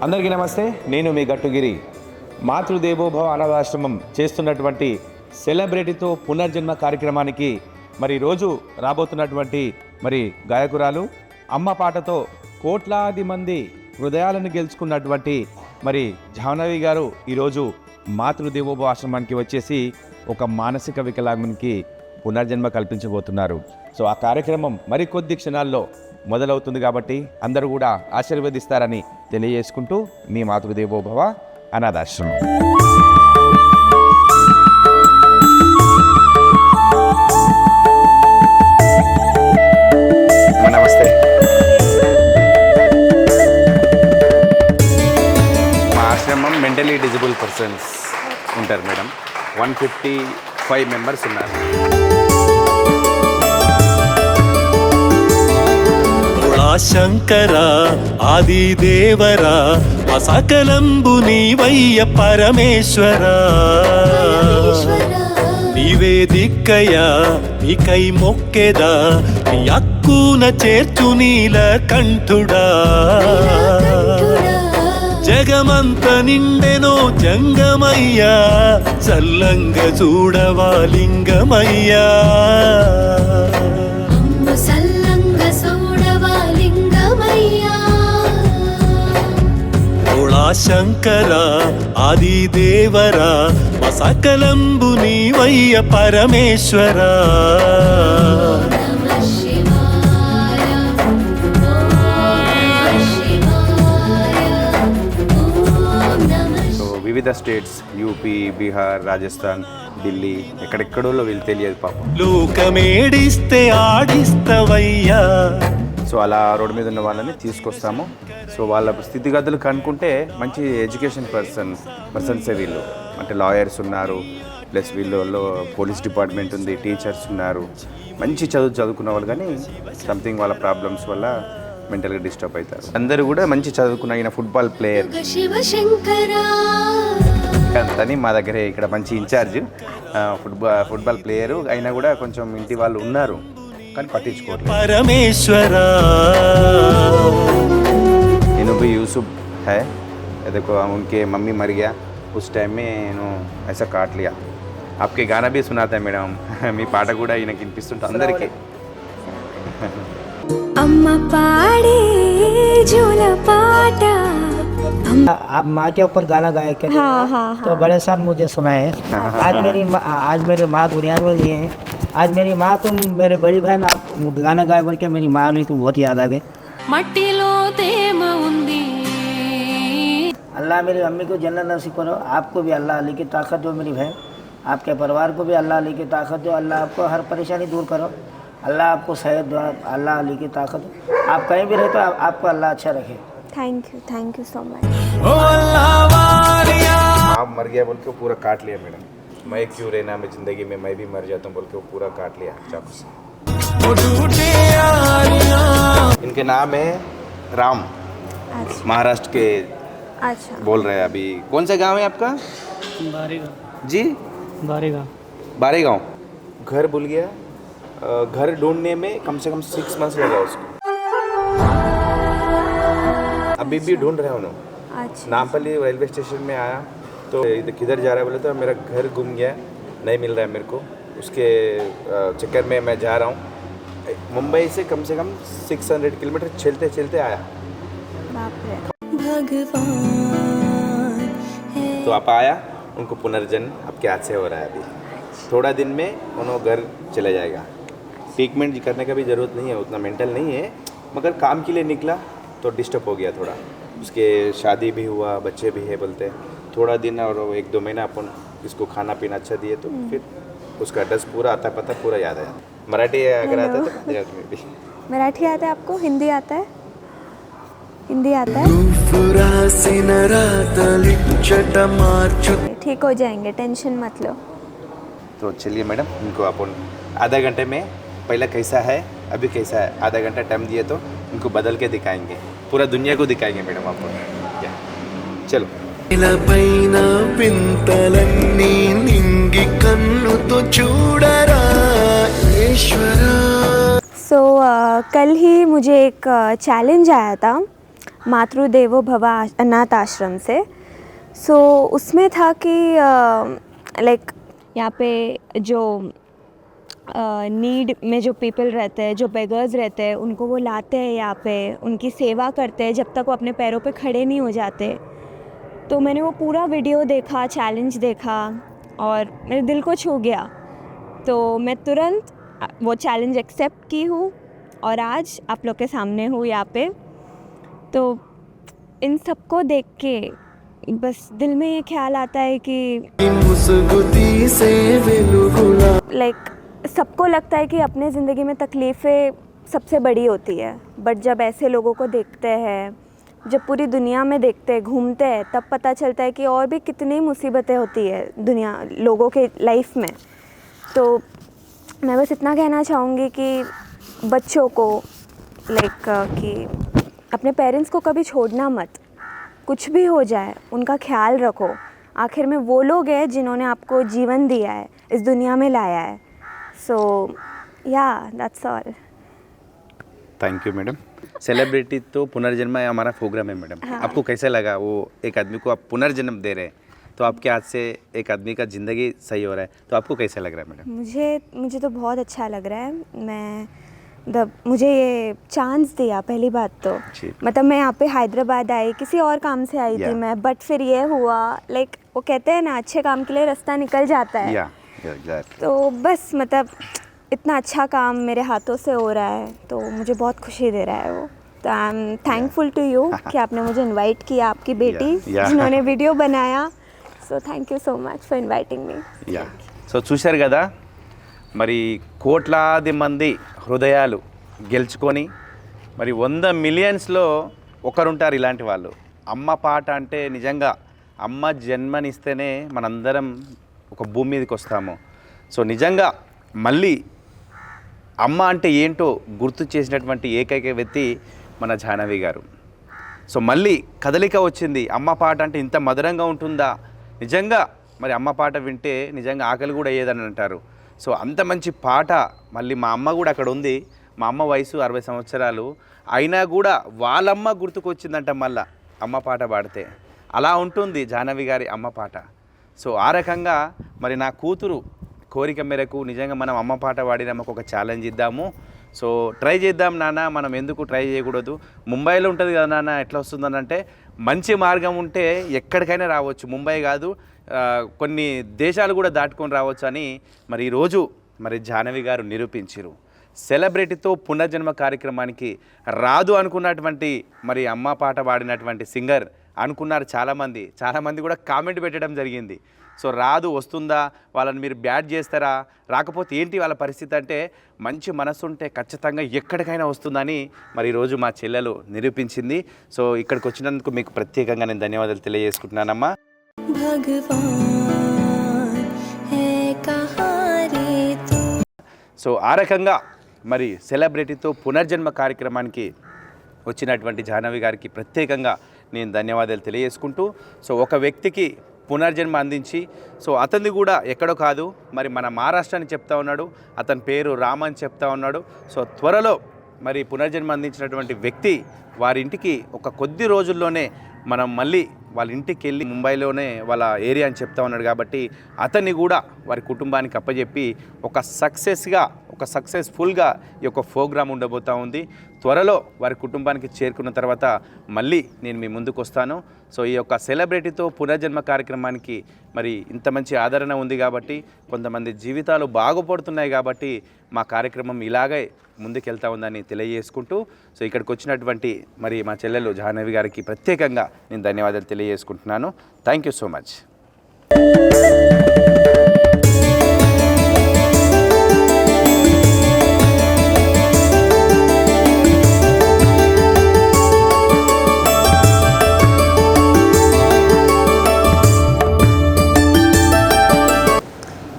అందరికీ నమస్తే. నేను మీ గట్టుగిరి. మాతృదేవోభవ అనాథాశ్రమం చేస్తున్నటువంటి సెలబ్రిటీతో పునర్జన్మ కార్యక్రమానికి మరి రోజు రాబోతున్నటువంటి మరి గాయకురాలు అమ్మ పాటతో కోట్లాది మంది హృదయాలను గెలుచుకున్నటువంటి మరి జాహ్నవి గారు ఈరోజు మాతృదేవోభవ ఆశ్రమానికి వచ్చేసి ఒక మానసిక వికలాంగునికి పునర్జన్మ కల్పించబోతున్నారు. సో ఆ కార్యక్రమం మరికొద్ది క్షణాల్లో మొదలవుతుంది కాబట్టి అందరూ కూడా ఆశీర్వదిస్తారని తెలియజేసుకుంటూ మీ మాతృదేవోభవ అనాథాశ్రమం. నమస్తే. మా ఆశ్రమం మెంటలీ డిజబుల్ పర్సన్స్ ఉంటారు మేడం. 155 మెంబర్స్ ఉన్నారు. శంకర ఆది దేవరా సకలంబు నీవయ్య పరమేశ్వర నీవే దిక్కయ్యా నీకై మొక్కెదా నీ అక్కున చేర్చు నీల కంఠుడా జగమంత నిండెనో జంగమయ్యా చల్లంగ చూడవా లింగమయ్యా శంకర ఆది దేవరా సకలంబు నీవయ్య పరమేశ్వర. వివిధ స్టేట్స్ యూపీ, బీహార్, రాజస్థాన్, ఢిల్లీ ఎక్కడెక్కడో వీళ్ళు తెలియదు పాపం. లోకమేడిస్తే ఆడిస్తవయ్యా. సో అలా రోడ్డు మీద ఉన్న వాళ్ళని తీసుకొస్తాము. సో వాళ్ళ స్థితిగతులు కనుక్కుంటే మంచి ఎడ్యుకేషన్ పర్సన్సే వీళ్ళు. అంటే లాయర్స్ ఉన్నారు, ప్లస్ వీళ్ళలో పోలీస్ డిపార్ట్మెంట్ ఉంది, టీచర్స్ ఉన్నారు, మంచి చదువుకున్న వాళ్ళు. కానీ సంథింగ్ వాళ్ళ ప్రాబ్లమ్స్ వల్ల మెంటల్గా డిస్టర్బ్ అవుతారు. అందరూ కూడా మంచి చదువుకున్న ఆయన ఫుట్బాల్ ప్లేయర్ అని మా దగ్గర ఇక్కడ మంచి ఇన్ఛార్జ్ ఫుట్బాల్ ప్లేయరు అయినా కూడా కొంచెం ఇంటి వాళ్ళు ఉన్నారు కానీ పట్టించుకోవట్లేదు. పరమేశ్వర भी यूसुफ है, देखो उनके मम्मी मर गया उस टाइम में ऐसा काट लिया. आपके गाना भी सुनाता है मैडम. మీ పాట కూడా ఈయనకి వినిపిస్తుంటే అందరికీ. అమ్మ పాడే జోల పాట. आप माँ के ऊपर गाना गाए क्या? हाँ. तो बड़े साहब मुझे सुनाए. आज मेरी माँ दुनिया में नहीं है. आज मेरी माँ तो मेरे बड़ी बहन आप गाना गाए बोल के मेरी माँ नहीं तो बहुत याद आ गई. మట్టిలో తేమ ఉంది. अल्लाह मेरी अम्मी को जन्नत नसीब करो. आपको भी अल्लाह अली की ताकत दो मेरी बहन. आपके परिवार को भी अल्लाह अली की ताकत दो. अल्लाह आपको हर परेशानी दूर करो. अल्लाह आपको सेहत दो. अल्लाह अली की ताकत दो. आप कहीं भी रहे तो आपको अल्लाह अच्छा रखे. Thank you so much. आप मर गया बोल के पूरा काट लिया मैडम. मैं क्यों रहना मैं जिंदगी में, मैं भी मर जाता हूँ बोल के पूरा काट लिया चाकू से. इनके नाम है राम. महाराष्ट्र के बोल रहे हैं. अभी कौन सा गांव है आपका? जी बारेगांव. घर भूल गया. घर ढूंढने में कम से कम 6 months लगा उसको. अभी भी ढूंढ रहे हैं उन्होंने. नामपल्ली रेलवे स्टेशन में आया तो किधर जा रहा है बोले तो मेरा घर गुम गया, नहीं मिल रहा है मेरे को. उसके चक्कर में मैं जा रहा हूँ. मुंबई से कम 600 किलोमीटर चलते आया. तो आप आया, उनको पुनर्जन्म आपके हाथ से हो रहा है. अभी थोड़ा दिन में उन्होंने घर चला जाएगा. ट्रीटमेंट करने का भी ज़रूरत नहीं है, उतना मेंटल नहीं है, मगर काम के लिए निकला तो डिस्टर्ब हो गया थोड़ा. उसके शादी भी हुआ, बच्चे भी है बोलते. थोड़ा दिन और 1-2 महीना अपन इसको खाना पीना अच्छा दिए तो फिर उसका डस पूरा आता पता पूरा याद आया. मराठी अगर आता तो गुजरात में भी. मराठी आता है आपको? हिंदी आता है? हिंदी आता है? ठीक हो जाएंगे, टेंशन मत लो. तो चलिए मैडम, इनको अपन आधा घंटे में पहला कैसा है अभी कैसा है आधा घंटा टाइम दिए तो इनको बदल के दिखाएंगे. पूरा दुनिया को दिखाएंगे मैडम आपको. चलो. कल ही मुझे एक चैलेंज आया था. मातृदेवो भव अनाथ आश्रम से। सो उसमें था कि लाइक यहाँ पे जो नीड में जो पीपल रहते हैं, जो बेगर्स रहते हैं, उनको वो लाते हैं यहाँ पे, उनकी सेवा करते हैं जब तक वो अपने पैरों पे खड़े नहीं हो जाते। तो मैंने वो पूरा वीडियो देखा, चैलेंज देखा और मेरे दिल को छू गया। तो मैं तुरंत वो चैलेंज एक्सेप्ट की हूँ और आज आप लोग के सामने हूँ यहाँ पे। तो इन सबको देख के बस दिल में ये ख्याल आता है कि लाइक सबको लगता है कि अपने ज़िंदगी में तकलीफ़ें सबसे बड़ी होती है, बट जब ऐसे लोगों को देखते हैं, जब पूरी दुनिया में देखते हैं, घूमते हैं, तब पता चलता है कि और भी कितनी मुसीबतें होती है दुनिया लोगों के लाइफ में। तो मैं बस इतना कहना चाहूँगी कि बच्चों को लाइक कि अपने पेरेंट्स को कभी छोड़ना मत, कुछ भी हो जाए उनका ख्याल रखो। आखिर में वो लोग हैं जिन्होंने आपको जीवन दिया है, इस दुनिया में लाया है। सो या that's all. Thank you madam. Celebrity तो पुनर्जन्म है हमारा प्रोग्राम है मैडम। हाँ। आपको कैसा लगा? वो एक आदमी को आप पुनर्जन्म दे रहे हैं, तो आपके हाथ से एक आदमी का ज़िंदगी सही हो रहा है, तो आपको कैसा लग रहा है मैडम? मुझे तो बहुत अच्छा लग रहा है। मुझे ये चांस दिया पहली बात तो, जी। मतलब मैं यहाँ पे हैदराबाद आई, किसी और काम से आई थी मैं, बट फिर ये हुआ लाइक वो कहते हैं ना, अच्छे काम के लिए रास्ता निकल जाता है। तो बस मतलब इतना अच्छा काम मेरे हाथों से हो रहा है, तो मुझे बहुत खुशी दे रहा है वो। तो I am thankful to you कि आपने मुझे इनवाइट किया, आपकी बेटी जिन्होंने वीडियो बनाया। So thank you so much for inviting me. Yeah, so చూశారు కదా, మరి కోట్లాది మంది హృదయాలు గెలుచుకొని మరి 100 మిలియన్స్లో ఒకరుంటారు ఇలాంటి వాళ్ళు. అమ్మ పాట అంటే నిజంగా అమ్మ జన్మనిస్తేనే మనందరం ఒక భూమి మీదకి వస్తాము. సో నిజంగా మళ్ళీ అమ్మ అంటే ఏంటో గుర్తు చేసినటువంటి ఏకైక వ్యక్తి మన జాహ్నవి గారు. సో మళ్ళీ కదలిక వచ్చింది. అమ్మ పాట అంటే ఇంత మధురంగా ఉంటుందా? నిజంగా మరి అమ్మ పాట వింటే నిజంగా ఆకలి కూడా అయ్యేదని అంటారు. సో అంత మంచి పాట మళ్ళీ మా అమ్మ కూడా అక్కడ ఉంది. మా అమ్మ వయసు 60 సంవత్సరాలు అయినా కూడా వాళ్ళమ్మ గుర్తుకొచ్చిందంట మళ్ళా అమ్మ పాట పాడితే. అలా ఉంటుంది జాహ్నవి గారి అమ్మ పాట. సో ఆ రకంగా మరి నా కూతురు కోరిక మేరకు నిజంగా మనం అమ్మ పాట పాడినామకు ఒక ఛాలెంజ్ ఇద్దాము. సో ట్రై చేద్దాం నాన్న, మనం ఎందుకు ట్రై చేయకూడదు? ముంబైలో ఉంటుంది కదా నాన్న, ఎట్లా వస్తుందని అంటే మంచి మార్గం ఉంటే ఎక్కడికైనా రావచ్చు. ముంబై కాదు, కొన్ని దేశాలు కూడా దాటుకొని రావచ్చు అని మరి ఈరోజు మరి జాహ్నవి గారు నిరూపించారు. సెలబ్రిటీతో పునర్జన్మ కార్యక్రమానికి రాదు అనుకున్నటువంటి మరి అమ్మ పాట పాడినటువంటి సింగర్ అనుకున్నారు చాలామంది కూడా కామెంట్ పెట్టడం జరిగింది. సో రాదు, వస్తుందా, వాళ్ళని మీరు బ్యాడ్ చేస్తారా, రాకపోతే ఏంటి వాళ్ళ పరిస్థితి అంటే మంచి మనసు ఉంటే ఖచ్చితంగా ఎక్కడికైనా వస్తుందని మరి ఈరోజు మా చెల్లెలు నిరూపించింది. సో ఇక్కడికి వచ్చినందుకు మీకు ప్రత్యేకంగా నేను ధన్యవాదాలు తెలియజేసుకుంటున్నానమ్మా. సో ఆ రకంగా మరి సెలబ్రిటీతో పునర్జన్మ కార్యక్రమానికి వచ్చినటువంటి జాహ్నవి గారికి ప్రత్యేకంగా నేను ధన్యవాదాలు తెలియజేసుకుంటూ, సో ఒక వ్యక్తికి పునర్జన్మ అందించి, సో అతనిది కూడా ఎక్కడో కాదు, మరి మన మహారాష్ట్ర అని చెప్తా ఉన్నాడు. అతని పేరు రామ్ అని చెప్తా ఉన్నాడు. సో త్వరలో మరి పునర్జన్మ అందించినటువంటి వ్యక్తి వారి ఇంటికి ఒక కొద్ది రోజుల్లోనే మనం మళ్ళీ వాళ్ళ ఇంటికి వెళ్ళి, ముంబైలోనే వాళ్ళ ఏరియా అని చెప్తా ఉన్నాడు కాబట్టి అతన్ని కూడా వారి కుటుంబానికి అప్పచెప్పి ఒక సక్సెస్ఫుల్గా ఈ యొక్క ప్రోగ్రాం ఉండబోతూ ఉంది. త్వరలో వారి కుటుంబానికి చేరుకున్న తర్వాత మళ్ళీ నేను మీ ముందుకు వస్తాను. సో ఈ యొక్క సెలబ్రిటీతో పునర్జన్మ కార్యక్రమానికి మరి ఇంత మంచి ఆదరణ ఉంది కాబట్టి, కొంతమంది జీవితాలు బాగుపడుతున్నాయి కాబట్టి మా కార్యక్రమం ఇలాగే ముందుకెళ్తా ఉందని తెలియజేసుకుంటూ, సో ఇక్కడికి వచ్చినటువంటి మరి మా చెల్లెలు జాహ్నవి గారికి ప్రత్యేకంగా నేను ధన్యవాదాలు తెలియజేసుకుంటున్నాను. Thank you so much.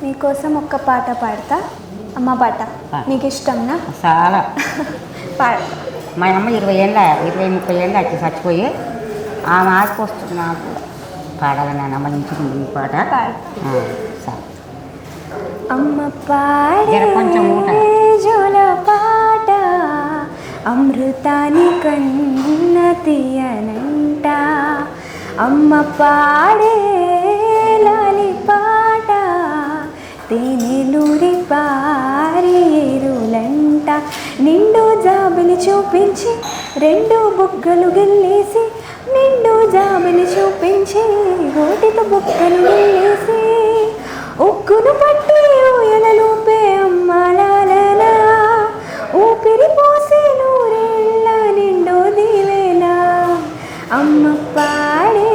మీకోసం ఒక్క పాట పాడతా, అమ్మ పాట. నీకు ఇష్టంనా? చాలా పాడ. మా అమ్మ 20 ఏళ్ళ వచ్చి చచ్చిపోయి ఆమె ఆశకు వస్తుంది నాకు పాడాలని నేను అమ్మలించుకుంది ఈ పాట. అమ్మ పాడే కొంచెం జోల పాట, అమృతాని కన్న తీయనంట అమ్మ పాడే లాలి పాట తేనెలూరి పారేరులంట నిండు జాబిలి చూపించి రెండు బుగ్గలు గిల్లేసి నిండు జాబిలి చూపించి ఓటితో బుగ్గలు గిల్లేసి ఉక్కును పట్టి ఊయలలోపే అమ్మాలాలనా ఊపిరి పోసి నూరేళ్ళ నిండు దీవేనా అమ్మ పాడే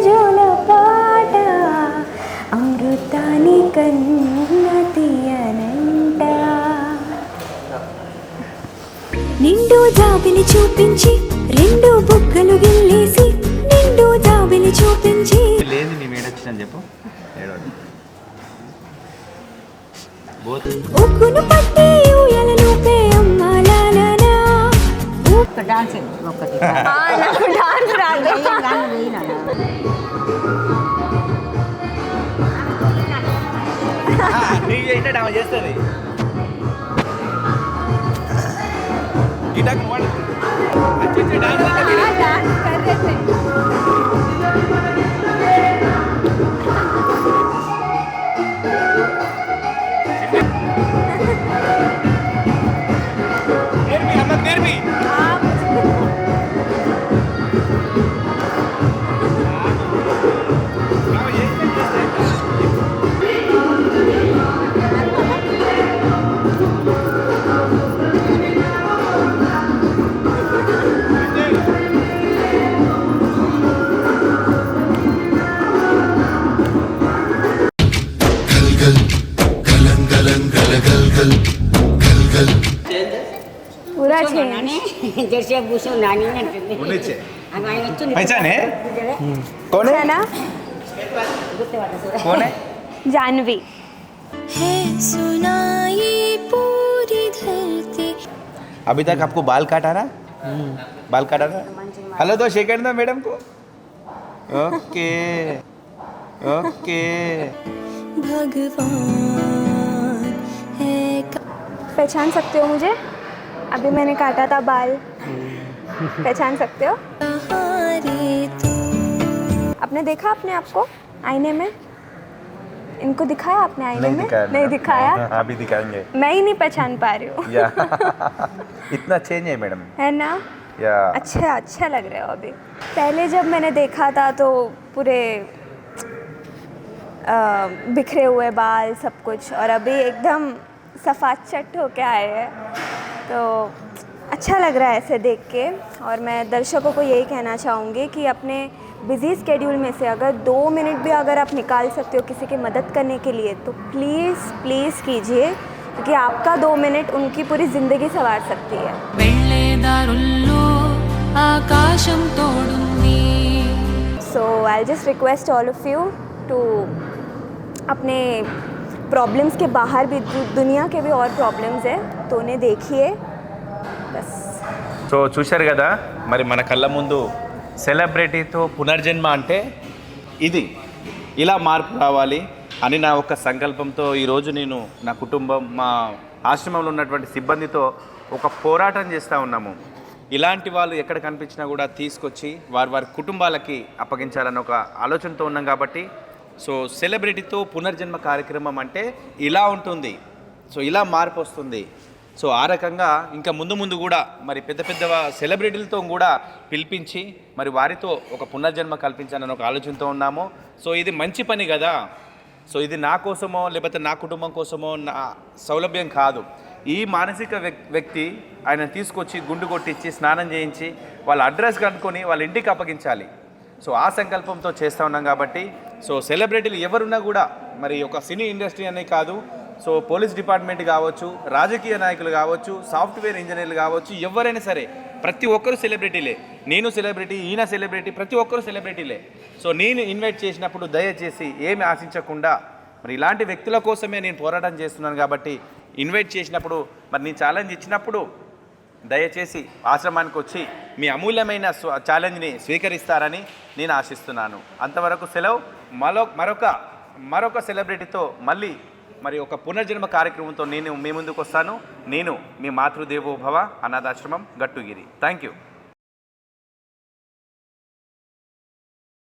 జోల పాట అమృతాని కన్న తీయనంట నిండు జాబిలి చూపించి రెండు బుగ్గలు గిల్లేసి నిండు జాబిలి చూపించి లేదు నీ మేడొచ్చిన చెప్పు ఉక్కును పట్టి ఊయలలోపే అమ్మాలాలనా ఒక డాన్స్ ఒకటి నాకు డాన్స్ రాదు కానీ వేయినా నీకు చేసినట్టు ఆమె చేస్తుంది గిటాకు వాడు डांस कर रहे थे నేర్పి पूरा चेंज जैसे पूछो नानी ने ఉన్నిచ్చే हमारे बच्चों ने पहचाने कौन है है ना कौन है जानवी है सुनाई पूरी धरती अभी तक आपको बाल काटा ना बाल काटा ना हेलो तो शेक हैंड दो मैडम को ओके ओके भगवान है पहचान सकते हो मुझे अभी मैंने काटा था बाल पहचान सकते हो कहारे तू आपने देखा अपने आप को आईने में इनको दिखाया आपने आईने नहीं में दिखाया नहीं दिखाया अभी दिखाएंगे मैं ही नहीं पहचान पा रही हूँ या इतना चेंज है मैडम है ना या अच्छा लग रहे हो अभी पहले जब मैंने देखा था तो पूरे बिखरे हुए बाल सब कुछ और अभी एकदम सफा चट होके आए हैं तो अच्छा लग रहा है ऐसे देख के और मैं दर्शकों को यही कहना चाहूँगी कि अपने बिजी स्केड्यूल में से अगर 2 मिनट भी अगर आप निकाल सकते हो किसी की मदद करने के लिए तो प्लीज़ कीजिए क्योंकि आपका 2 मिनट उनकी पूरी ज़िंदगी संवार सकती है వెళ్ళేదారుల్లో ఆకాశం తోడుంది so I just request all of you to अपने प्रॉब्लम्स के बाहर भी दुनिया के भी और प्रॉब्लम्स है तो उन्हें देखिए बस సో చూశారు కదా మరి మన కళ్ళ ముందు సెలబ్రిటీతో పునర్జన్మ అంటే ఇది ఇలా మార్పు రావాలి అని నా ఒక సంకల్పంతో ఈరోజు నేను నా కుటుంబం మా ఆశ్రమంలో ఉన్నటువంటి సిబ్బందితో ఒక పోరాటం చేస్తూ ఉన్నాము ఇలాంటి వాళ్ళు ఎక్కడ కనిపించినా కూడా తీసుకొచ్చి వారి కుటుంబాలకి అప్పగించాలని ఒక ఆలోచనతో ఉన్నాం కాబట్టి సో సెలబ్రిటీతో పునర్జన్మ కార్యక్రమం అంటే ఇలా ఉంటుంది సో ఇలా మార్పు వస్తుంది సో ఆ రకంగా ఇంకా ముందు కూడా మరి పెద్ద సెలబ్రిటీలతో కూడా పిలిపించి మరి వారితో ఒక పునర్జన్మ కల్పించాలని ఒక ఆలోచనతో ఉన్నాము సో ఇది మంచి పని కదా సో ఇది నా కోసమో లేకపోతే నా కుటుంబం కోసమో నా సౌలభ్యం కాదు ఈ మానసిక వ్యక్తి ఆయన తీసుకొచ్చి గుండు కొట్టించి స్నానం చేయించి వాళ్ళ అడ్రస్ కనుక్కొని వాళ్ళ ఇంటికి అప్పగించాలి సో ఆ సంకల్పంతో చేస్తూ ఉన్నాం కాబట్టి సో సెలబ్రిటీలు ఎవరున్నా కూడా మరి ఒక సినీ ఇండస్ట్రీ అనే కాదు సో పోలీస్ డిపార్ట్మెంట్ కావచ్చు రాజకీయ నాయకులు కావచ్చు సాఫ్ట్వేర్ ఇంజనీర్లు కావచ్చు ఎవరైనా సరే ప్రతి ఒక్కరు సెలబ్రిటీలే నేను సెలబ్రిటీ ఈయన సెలబ్రిటీ ప్రతి ఒక్కరు సెలబ్రిటీలే సో నేను ఇన్వైట్ చేసినప్పుడు దయచేసి ఏమి ఆశించకుండా మరి ఇలాంటి వ్యక్తుల కోసమే నేను పోరాటం చేస్తున్నాను కాబట్టి ఇన్వైట్ చేసినప్పుడు మరి నేను ఛాలెంజ్ ఇచ్చినప్పుడు దయచేసి ఆశ్రమానికి వచ్చి మీ అమూల్యమైన ఛాలెంజ్ని స్వీకరిస్తారని నేను ఆశిస్తున్నాను అంతవరకు సెలవు మరొక సెలబ్రిటీతో మళ్ళీ మరి ఒక పునర్జన్మ కార్యక్రమంతో నేను మీ ముందుకు వస్తాను. నేను మీ మాతృదేవో భవ అనాథాశ్రమం గట్టుగిరి. Thank you.